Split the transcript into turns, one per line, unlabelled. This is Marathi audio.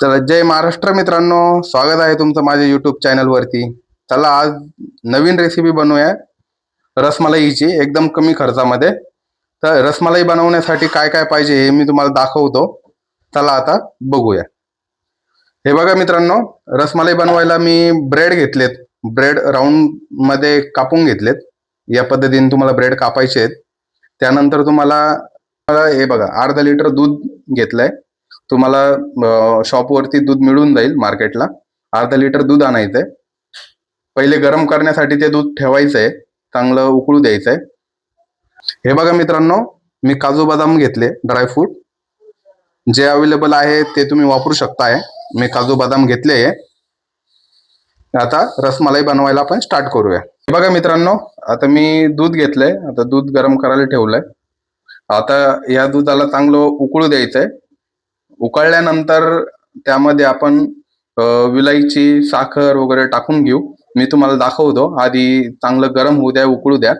तर जय महाराष्ट्र मित्रांनो, स्वागत आहे तुमचं माझ्या युट्यूब चॅनल वरती. चला आज नवीन रेसिपी बनवूया रसमलाईची एकदम कमी खर्चामध्ये. तर रसमलाई बनवण्यासाठी काय काय पाहिजे हे मी तुम्हाला दाखवतो. चला आता बघूया. हे बघा मित्रांनो, रसमलाई बनवायला मी ब्रेड घेतलेत. ब्रेड राऊंड मध्ये कापून घेतलेत. या पद्धतीने तुम्हाला ब्रेड कापायचे आहेत. त्यानंतर तुम्हाला हे बघा अर्धा लिटर दूध घेतलंय. तुम्हाला शॉपवरती दूध मिळून जाईल मार्केटला. अर्धा लिटर दूध आणायचंय. पहिले गरम करण्यासाठी ते दूध ठेवायचंय, चांगलं उकळू द्यायचंय. हे बघा मित्रांनो, मी काजू बदाम घेतले, ड्रायफ्रूट जे अवेलेबल आहे ते तुम्ही वापरू शकताय. मी काजू बदाम घेतले. आता रसमलाई बनवायला आपण स्टार्ट करूया. हे बघा मित्रांनो, आता मी दूध घेतलंय. आता दूध गरम करायला ठेवलंय. आता या दुधाला चांगलं उकळू द्यायचंय. उकळल्यानंतर त्यामध्ये आपण विलायची, साखर वगैरे टाकून घेऊ. मी तुम्हाला दाखवतो. आधी चांगलं गरम होऊ द्या, उकळू द्या.